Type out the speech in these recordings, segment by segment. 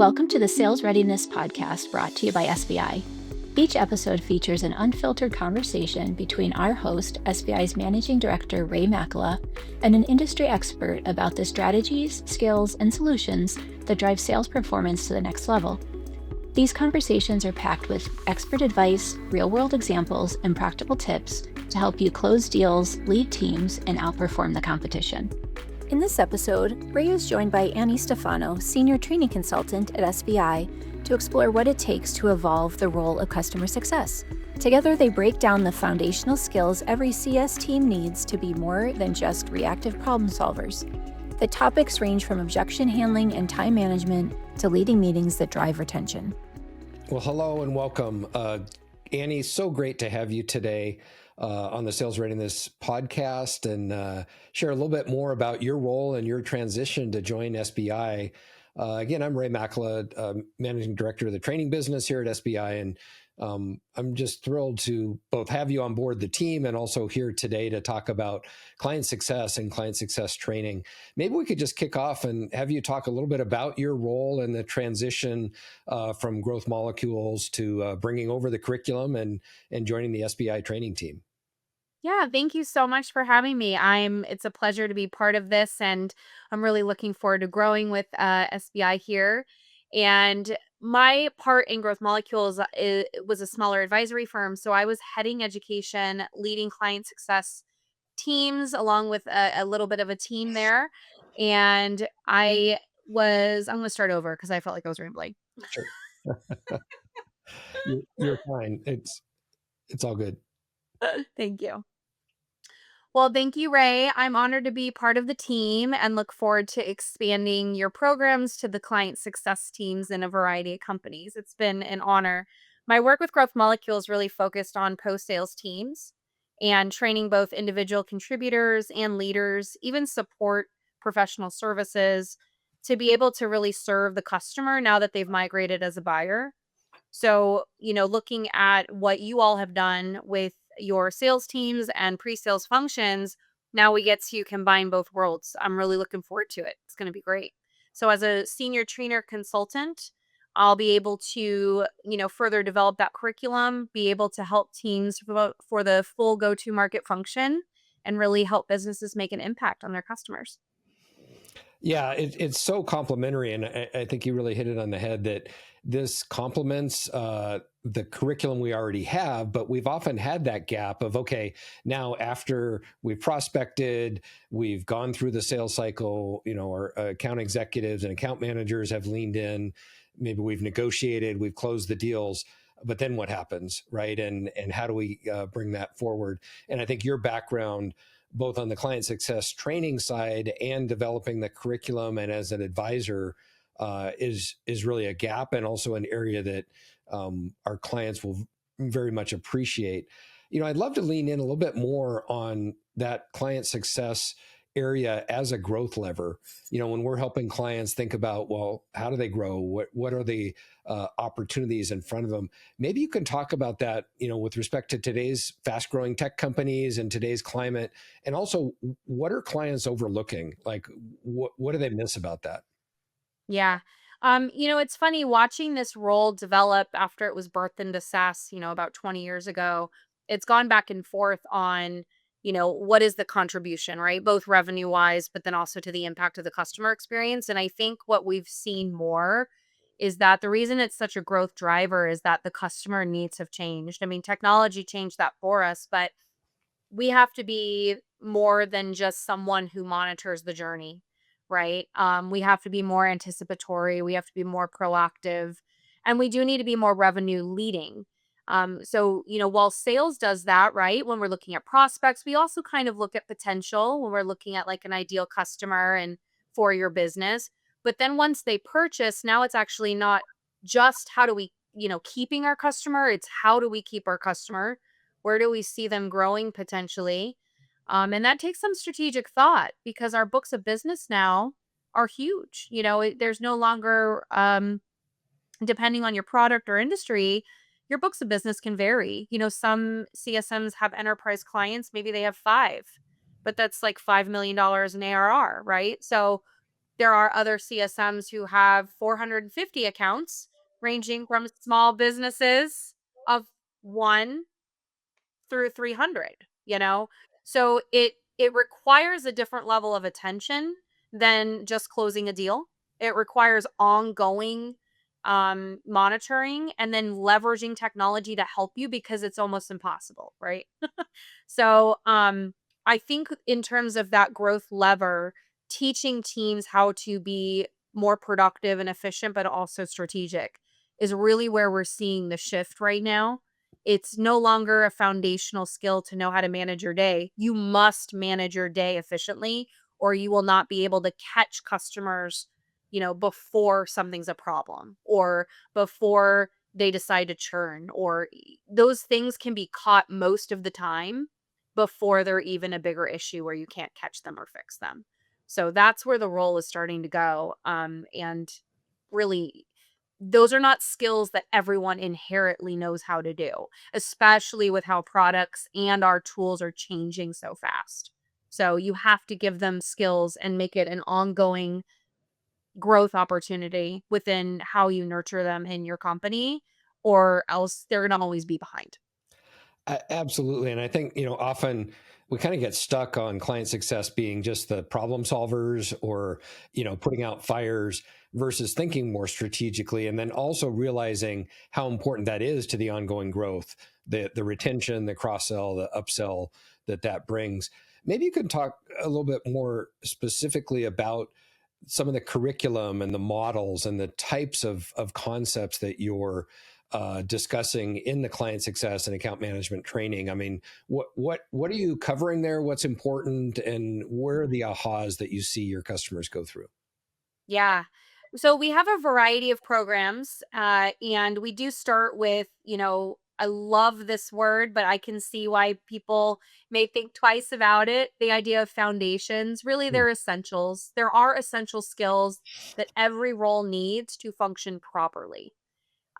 Welcome to the Sales Readiness Podcast brought to you by SBI. Each episode features an unfiltered conversation between our host, SBI's Managing Director, Ray Makela, and an industry expert about the strategies, skills, and solutions that drive sales performance to the next level. These conversations are packed with expert advice, real-world examples, and practical tips to help you close deals, lead teams, and outperform the competition. In this episode, Ray is joined by Annie Stefano, Senior Training Consultant at SBI, to explore what it takes to evolve the role of customer success. Together, they break down the foundational skills every CS team needs to be more than just reactive problem solvers. The topics range from objection handling and time management to leading meetings that drive retention. Well, hello and welcome. Annie, so great to have you today on the Sales Readiness Podcast and share a little bit more about your role and your transition to join SBI. Again, I'm Ray Makela, Managing Director of the training business here at SBI, and I'm just thrilled to both have you on board the team and also here today to talk about client success and client success training. Maybe we could just kick off and have you talk a little bit about your role in the transition from growth molecules to bringing over the curriculum and joining the SBI training team. Yeah, thank you so much for having me. It's a pleasure to be part of this, and I'm really looking forward to growing with SBI here. And my part in Growth Molecules was a smaller advisory firm, so I was heading education, leading client success teams, along with a little bit of a team there. And I'm going to start over because I felt like I was rambling. Sure. You're fine. It's all good. Thank you. Well, thank you, Ray. I'm honored to be part of the team and look forward to expanding your programs to the client success teams in a variety of companies. It's been an honor. My work with Growth Molecules really focused on post-sales teams and training both individual contributors and leaders, even support professional services, to be able to really serve the customer now that they've migrated as a buyer. So, looking at what you all have done with your sales teams and pre-sales functions, now we get to combine both worlds. I'm really looking forward to it. It's going to be great. So as a senior trainer consultant, I'll be able to, further develop that curriculum, be able to help teams for the full go-to-market function and really help businesses make an impact on their customers. Yeah, it's so complementary, and I think you really hit it on the head that this complements the curriculum we already have, but we've often had that gap of, okay, now after we've prospected, we've gone through the sales cycle, our account executives and account managers have leaned in, maybe we've negotiated, we've closed the deals, but then what happens, right? And how do we bring that forward? And I think your background, both on the client success training side and developing the curriculum and as an advisor is really a gap and also an area that our clients will very much appreciate. I'd love to lean in a little bit more on that client success area as a growth lever. When we're helping clients think about, well, how do they grow? What are the opportunities in front of them? Maybe you can talk about that, with respect to today's fast growing tech companies and today's climate. And also, what are clients overlooking? Like, what do they miss about that? Yeah. It's funny watching this role develop after it was birthed into SaaS, about 20 years ago. It's gone back and forth on, what is the contribution, right? Both revenue wise, but then also to the impact of the customer experience. And I think what we've seen more is that the reason it's such a growth driver is that the customer needs have changed. I mean, technology changed that for us, but we have to be more than just someone who monitors the journey, right? We have to be more anticipatory. We have to be more proactive, and we do need to be more revenue leading. So, while sales does that, right? When we're looking at prospects, we also kind of look at potential when we're looking at like an ideal customer and for your business. But then once they purchase, now it's actually not just how do we, keeping our customer, it's how do we keep our customer? Where do we see them growing potentially? And that takes some strategic thought because our books of business now are huge. There's no longer, depending on your product or industry, your books of business can vary. Some CSMs have enterprise clients, maybe they have 5, but that's like $5 million in ARR, right? So there are other CSMs who have 450 accounts, ranging from small businesses of 1 through 300, you know? So it requires a different level of attention than just closing a deal. It requires ongoing monitoring and then leveraging technology to help you because it's almost impossible, right? So, I think in terms of that growth lever, teaching teams how to be more productive and efficient, but also strategic is really where we're seeing the shift right now. It's no longer a foundational skill to know how to manage your day. You must manage your day efficiently, or you will not be able to catch customers, before something's a problem or before they decide to churn, or those things can be caught most of the time before they're even a bigger issue where you can't catch them or fix them. So that's where the role is starting to go. And really, those are not skills that everyone inherently knows how to do, especially with how products and our tools are changing so fast. So you have to give them skills and make it an ongoing growth opportunity within how you nurture them in your company, or else they're going to always be behind. Absolutely. And I think, often we kind of get stuck on client success being just the problem solvers or, putting out fires versus thinking more strategically. And then also realizing how important that is to the ongoing growth, the retention, the cross sell, the upsell that brings. Maybe you could talk a little bit more specifically about some of the curriculum and the models and the types of concepts that you're discussing in the client success and account management training. I mean, what are you covering there? What's important, and where are the ahas that you see your customers go through? Yeah. So we have a variety of programs, and we do start with, I love this word, but I can see why people may think twice about it. The idea of foundations, really, Hmm. they're essentials. There are essential skills that every role needs to function properly.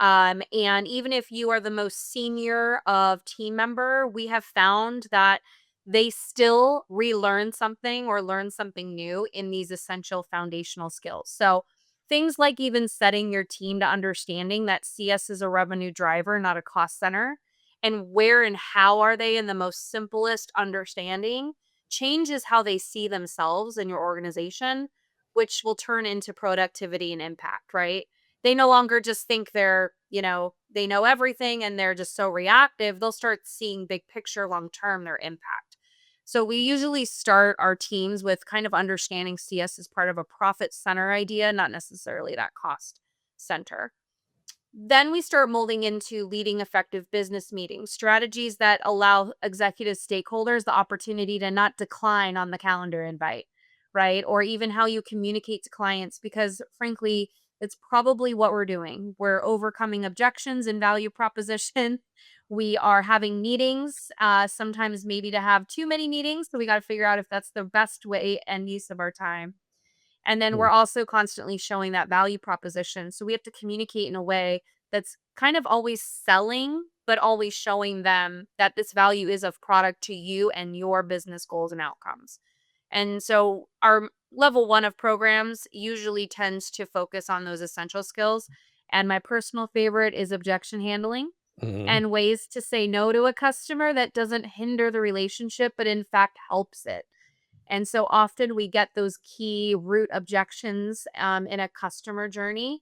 And even if you are the most senior of team member, we have found that they still relearn something or learn something new in these essential foundational skills. So things like even setting your team to understanding that CS is a revenue driver, not a cost center, and where and how are they in the most simplest understanding changes how they see themselves in your organization, which will turn into productivity and impact, right? They no longer just think they know everything and they're just so reactive. They'll start seeing big picture, long term, their impact. So we usually start our teams with kind of understanding CS as part of a profit center idea, not necessarily that cost center. Then we start molding into leading effective business meetings, strategies that allow executive stakeholders the opportunity to not decline on the calendar invite, right? Or even how you communicate to clients, because frankly, it's probably what we're doing. We're overcoming objections and value proposition. We are having meetings, sometimes maybe to have too many meetings. So we got to figure out if that's the best way and use of our time. And then we're also constantly showing that value proposition. So we have to communicate in a way that's kind of always selling, but always showing them that this value is of product to you and your business goals and outcomes. And so our level 1 of programs usually tends to focus on those essential skills. And my personal favorite is objection handling Mm-hmm. and ways to say no to a customer that doesn't hinder the relationship, but in fact helps it. And so often we get those key root objections in a customer journey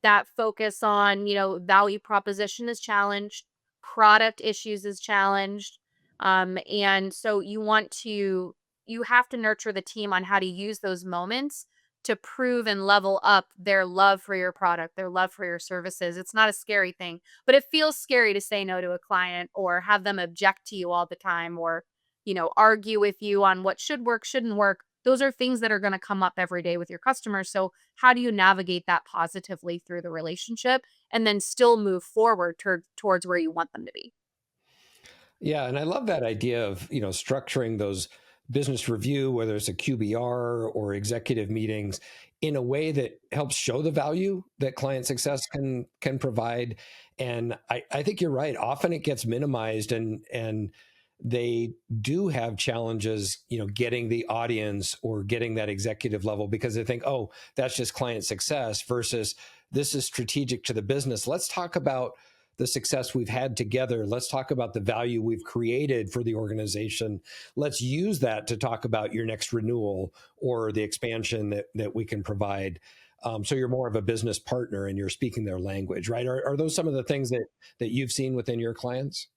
that focus on, value proposition is challenged, product issues is challenged. And so you have to nurture the team on how to use those moments to prove and level up their love for your product, their love for your services. It's not a scary thing, but it feels scary to say no to a client or have them object to you all the time, or argue with you on what should work, shouldn't work. Those are things that are going to come up every day with your customers. So, how do you navigate that positively through the relationship and then still move forward towards where you want them to be? Yeah, and I love that idea of, structuring those business review, whether it's a QBR or executive meetings, in a way that helps show the value that client success can provide. And I think you're right. Often it gets minimized, and they do have challenges, getting the audience or getting that executive level because they think, oh, that's just client success versus this is strategic to the business. Let's talk about the success we've had together. Let's talk about the value we've created for the organization. Let's use that to talk about your next renewal or the expansion that we can provide. So you're more of a business partner and you're speaking their language, right? Are those some of the things that you've seen within your clients?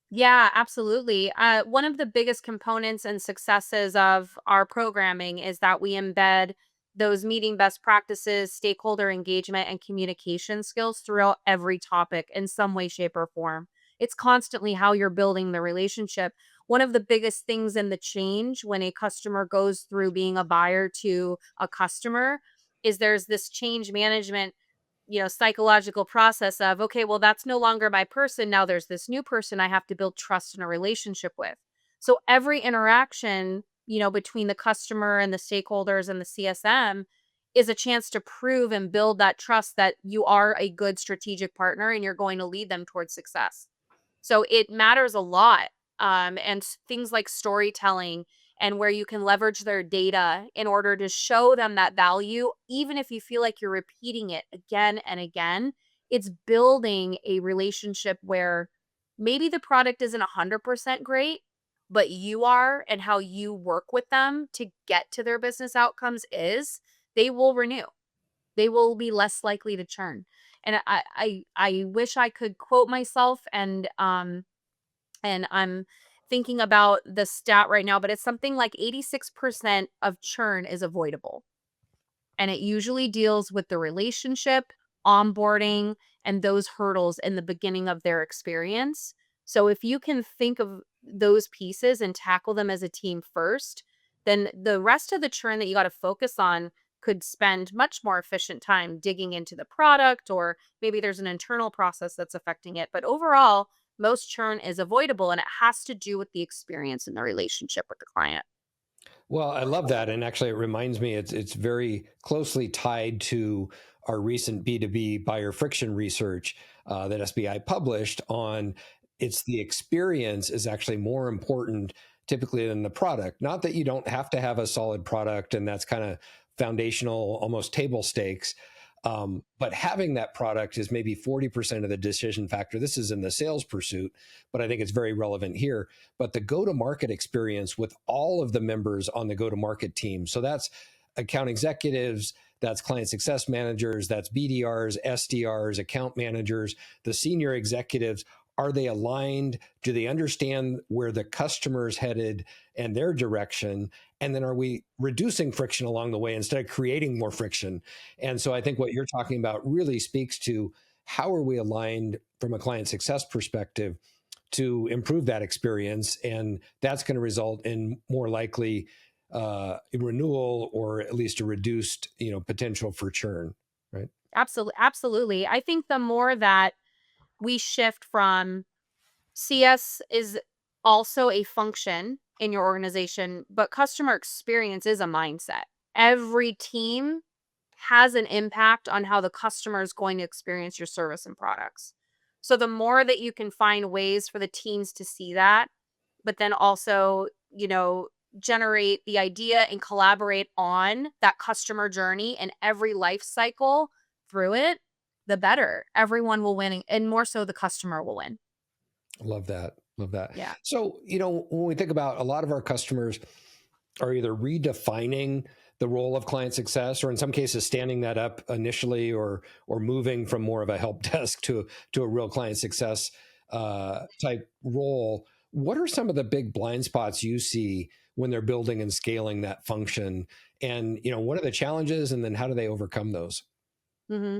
Yeah, absolutely. One of the biggest components and successes of our programming is that we embed those meeting best practices, stakeholder engagement, and communication skills throughout every topic in some way, shape, or form. It's constantly how you're building the relationship. One of the biggest things in the change when a customer goes through being a buyer to a customer is there's this change management, psychological process of, okay, well, that's no longer my person. Now there's this new person I have to build trust in a relationship with. So every interaction, between the customer and the stakeholders and the CSM is a chance to prove and build that trust that you are a good strategic partner and you're going to lead them towards success. So it matters a lot. Things like storytelling and where you can leverage their data in order to show them that value, even if you feel like you're repeating it again and again, it's building a relationship where maybe the product isn't 100% great, but you are, and how you work with them to get to their business outcomes is they will renew. They will be less likely to churn. And I wish I could quote myself and I'm thinking about the stat right now, but it's something like 86% of churn is avoidable. And it usually deals with the relationship, onboarding, and those hurdles in the beginning of their experience. So if you can think of those pieces and tackle them as a team first, then the rest of the churn that you got to focus on could spend much more efficient time digging into the product, or maybe there's an internal process that's affecting it. But overall, most churn is avoidable and it has to do with the experience and the relationship with the client. Well, I love that. And actually, it reminds me it's very closely tied to our recent B2B buyer friction research that SBI published on it's the experience is actually more important typically than the product. Not that you don't have to have a solid product and that's kind of foundational, almost table stakes. But having that product is maybe 40% of the decision factor. This is in the sales pursuit, but I think it's very relevant here. But the go to market experience with all of the members on the go to market team. So that's account executives, that's client success managers, that's BDRs, SDRs, account managers, the senior executives. Are they aligned? Do they understand where the customer's headed and their direction? And then are we reducing friction along the way instead of creating more friction? And so I think what you're talking about really speaks to how are we aligned from a client success perspective to improve that experience. And that's going to result in more likely renewal or at least a reduced, potential for churn, right? Absolutely. I think the more that we shift from CS is also a function in your organization, but customer experience is a mindset. Every team has an impact on how the customer is going to experience your service and products. So the more that you can find ways for the teams to see that, but then also, generate the idea and collaborate on that customer journey and every life cycle through it, the better. Everyone will win, and more so the customer will win. Love that. Love that. Yeah. So, when we think about a lot of our customers are either redefining the role of client success or in some cases standing that up initially or moving from more of a help desk to a real client success type role. What are some of the big blind spots you see when they're building and scaling that function? And, what are the challenges and then how do they overcome those? hmm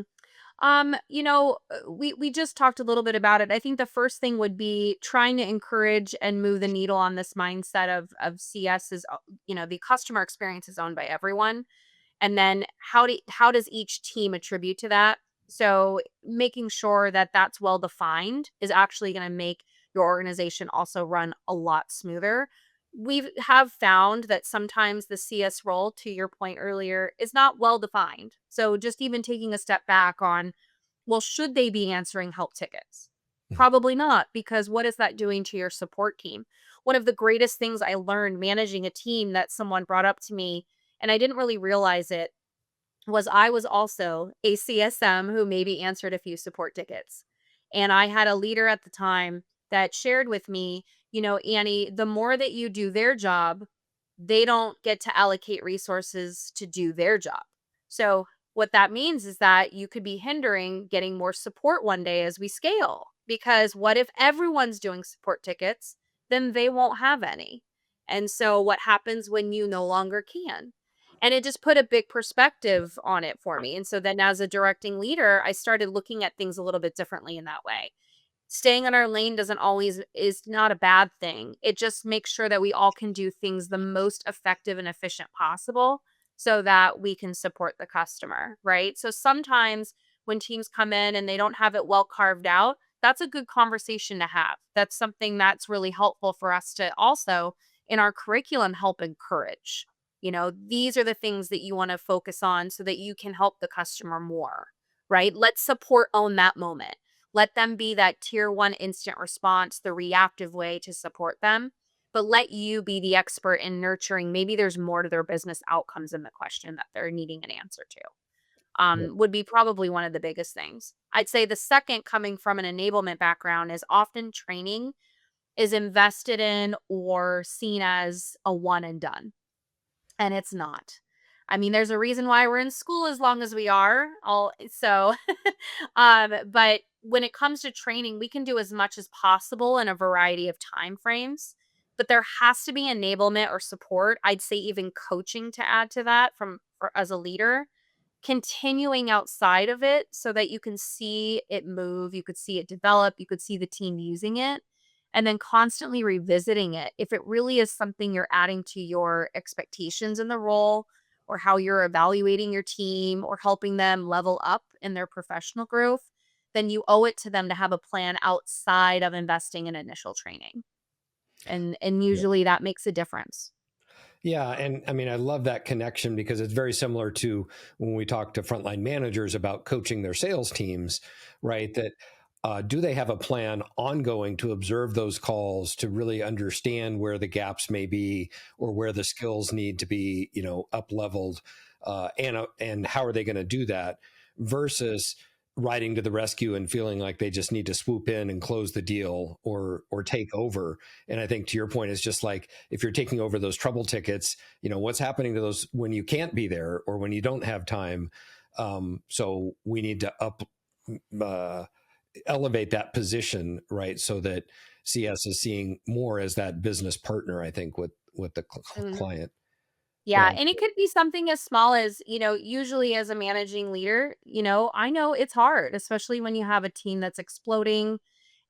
we just talked a little bit about it. I think the first thing would be trying to encourage and move the needle on this mindset of CS is, the customer experience is owned by everyone. And then how does each team attribute to that? So making sure that that's well defined is actually going to make your organization also run a lot smoother. We have found that sometimes the CS role, to your point earlier, is not well defined. So just even taking a step back on, well, should they be answering help tickets? Probably not, because what is that doing to your support team? one of the greatest things I learned managing a team that someone brought up to me, and I didn't really realize it, was I was also a CSM who maybe answered a few support tickets. And I had a leader at the time that shared with me, Annie, the more that you do their job, they don't get to allocate resources to do their job. So, what that means is that you could be hindering getting more support one day as we scale. Because what if everyone's doing support tickets? Then they won't have any. And so, what happens when you no longer can? And it just put a big perspective on it for me. And so then as a directing leader, I started looking at things a little bit differently in that way. Staying in our lane doesn't always is not a bad thing. It just makes sure that we all can do things the most effective and efficient possible so that we can support the customer, right? So sometimes when teams come in and they don't have it well carved out, that's a good conversation to have. That's something that's really helpful for us to also in our curriculum help encourage. These are the things that you want to focus on so that you can help the customer more, right? Let support own that moment. Let them be that tier one instant response, the reactive way to support them, but let you be the expert in nurturing. Maybe there's more to their business outcomes in the question that they're needing an answer to. Yeah. Would be probably one of the biggest things. I'd say the second, coming from an enablement background, is often training is invested in or seen as a one and done. And it's not. I mean, there's a reason why we're in school as long as we are. But when it comes to training, we can do as much as possible in a variety of time frames. But there has to be enablement or support. I'd say even coaching to add to that as a leader, continuing outside of it so that you can see it move, you could see it develop, you could see the team using it, and then constantly revisiting it. If it really is something you're adding to your expectations in the role, or how you're evaluating your team or helping them level up in their professional growth, then you owe it to them to have a plan outside of investing in initial training. And usually that makes a difference. Yeah. And I mean, I love that connection because it's very similar to when we talk to frontline managers about coaching their sales teams, right? That do they have a plan ongoing to observe those calls to really understand where the gaps may be or where the skills need to be, up leveled, and how are they going to do that versus riding to the rescue and feeling like they just need to swoop in and close the deal or take over. And I think to your point, it's just like if you're taking over those trouble tickets, what's happening to those when you can't be there or when you don't have time. So we need to elevate that position, right? So that CS is seeing more as that business partner, I think, with the client. Yeah, Yeah. and it could be something as small as, usually as a managing leader, I know it's hard, especially when you have a team that's exploding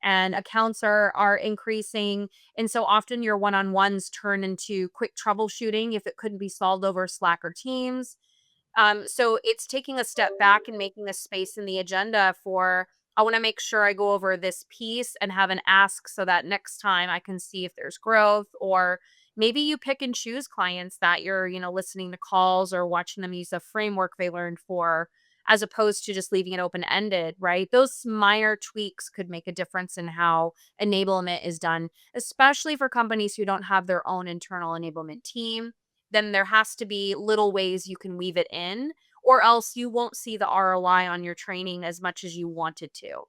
and accounts are increasing. And so often your one-on-ones turn into quick troubleshooting if it couldn't be solved over Slack or Teams. So it's taking a step back and making a space in the agenda for, I want to make sure I go over this piece and have an ask so that next time I can see if there's growth. Or maybe you pick and choose clients that you're, listening to calls or watching them use a framework they learned for, as opposed to just leaving it open ended, right? Those minor tweaks could make a difference in how enablement is done, especially for companies who don't have their own internal enablement team. Then there has to be little ways you can weave it in, or else you won't see the ROI on your training as much as you wanted to.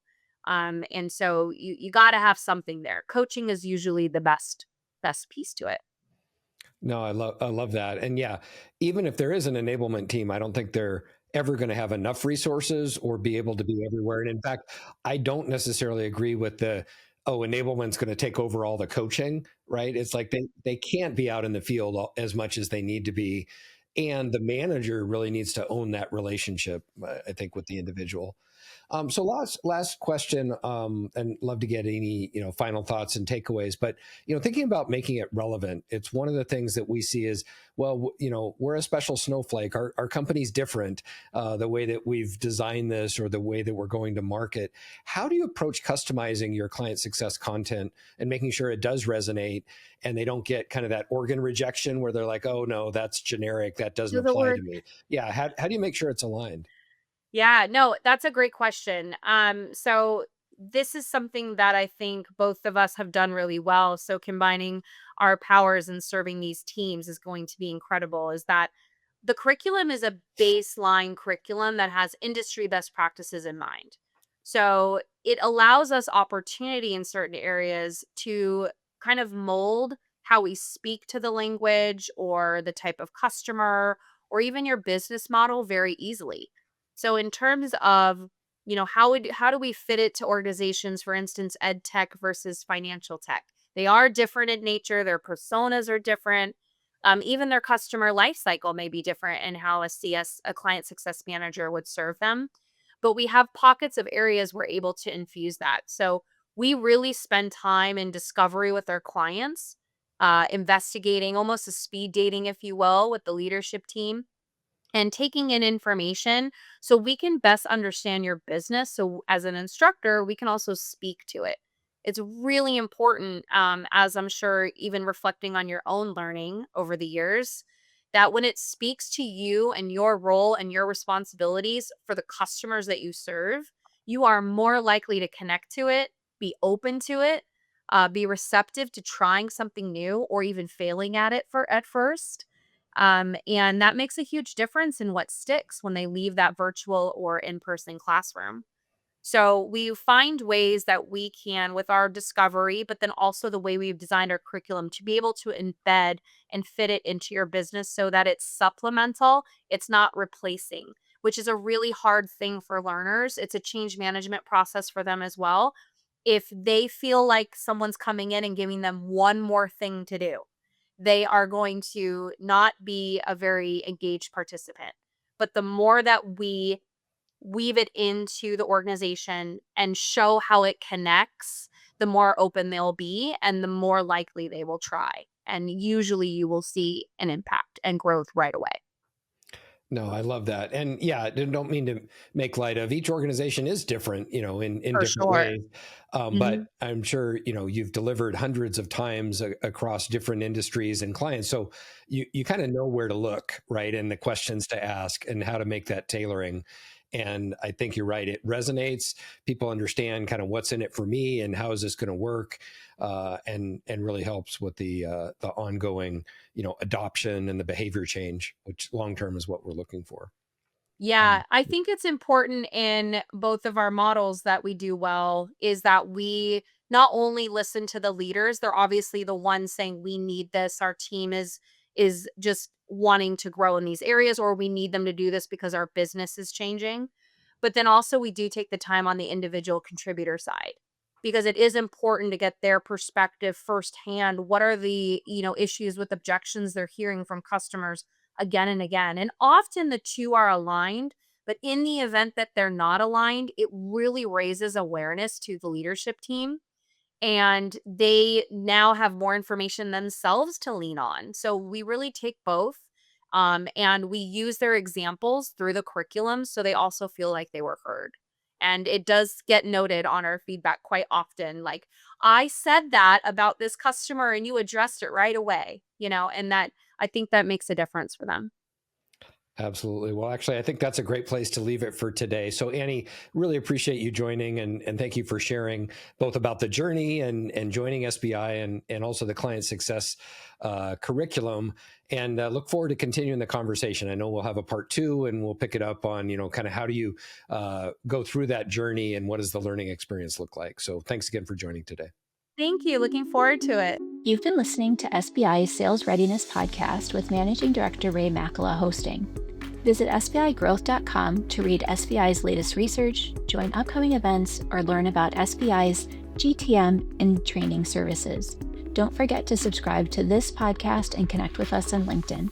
And so you got to have something there. Coaching is usually the best piece to it. No, I love that. And yeah, even if there is an enablement team, I don't think they're ever going to have enough resources or be able to be everywhere. And in fact, I don't necessarily agree with enablement's going to take over all the coaching, right? It's like they can't be out in the field as much as they need to be. And the manager really needs to own that relationship, I think, with the individual. So last question, and love to get any final thoughts and takeaways. But thinking about making it relevant, it's one of the things that we see is, well, we're a special snowflake. Our company's different. The way that we've designed this or the way that we're going to market. How do you approach customizing your client success content and making sure it does resonate and they don't get kind of that organ rejection where they're like, oh no, that's generic, that doesn't Do the apply to work. me. Yeah, how do you make sure it's aligned? Yeah, no, that's a great question. So this is something that I think both of us have done really well. So combining our powers and serving these teams is going to be incredible. Is that the curriculum is a baseline curriculum that has industry best practices in mind. So it allows us opportunity in certain areas to kind of mold how we speak to the language or the type of customer or even your business model very easily. So in terms of, how do we fit it to organizations, for instance, ed tech versus financial tech? They are different in nature, their personas are different. Even their customer life cycle may be different in how a client success manager would serve them. But we have pockets of areas we're able to infuse that. So we really spend time in discovery with our clients, investigating, almost a speed dating, if you will, with the leadership team and taking in information so we can best understand your business. So, as an instructor, we can also speak to it. It's really important, as I'm sure, even reflecting on your own learning over the years, that when it speaks to you and your role and your responsibilities for the customers that you serve, you are more likely to connect to it, be open to it, be receptive to trying something new or even failing at it at first. And that makes a huge difference in what sticks when they leave that virtual or in person classroom. So we find ways that we can, with our discovery, but then also the way we've designed our curriculum to be able to embed and fit it into your business so that it's supplemental, it's not replacing, which is a really hard thing for learners. It's a change management process for them as well. If they feel like someone's coming in and giving them one more thing to do, they are going to not be a very engaged participant. But the more that we weave it into the organization and show how it connects, the more open they'll be and the more likely they will try. And usually you will see an impact and growth right away. No, I love that. And yeah, I don't mean to make light of each organization is different, in For different sure. ways. But hmm I'm sure, you've delivered hundreds of times across different industries and clients. So you kind of know where to look, right? And the questions to ask and how to make that tailoring. And I think you're right. It resonates. People understand kind of what's in it for me and how is this going to work, and really helps with the ongoing, adoption and the behavior change, which long term is what we're looking for. Yeah, Um, I think it's important in both of our models that we do well is that we not only listen to the leaders, they're obviously the ones saying we need this, our team is just wanting to grow in these areas or we need them to do this because our business is changing. But then also we do take the time on the individual contributor side because it is important to get their perspective firsthand. What are the, issues with objections they're hearing from customers again and again. And often the two are aligned, but in the event that they're not aligned, it really raises awareness to the leadership team. And they now have more information themselves to lean on. So we really take both. And we use their examples through the curriculum so they also feel like they were heard. And it does get noted on our feedback quite often. Like, I said that about this customer and you addressed it right away, and that I think that makes a difference for them. Absolutely. Well, actually, I think that's a great place to leave it for today. So, Annie, really appreciate you joining and thank you for sharing both about the journey and joining SBI and also the client success curriculum. And look forward to continuing the conversation. I know we'll have a part 2 and we'll pick it up on, kind of how do you go through that journey and what does the learning experience look like? So, thanks again for joining today. Thank you. Looking forward to it. You've been listening to SBI's Sales Readiness Podcast with Managing Director Ray Makela hosting. Visit SBIgrowth.com to read SBI's latest research, join upcoming events, or learn about SBI's GTM and training services. Don't forget to subscribe to this podcast and connect with us on LinkedIn.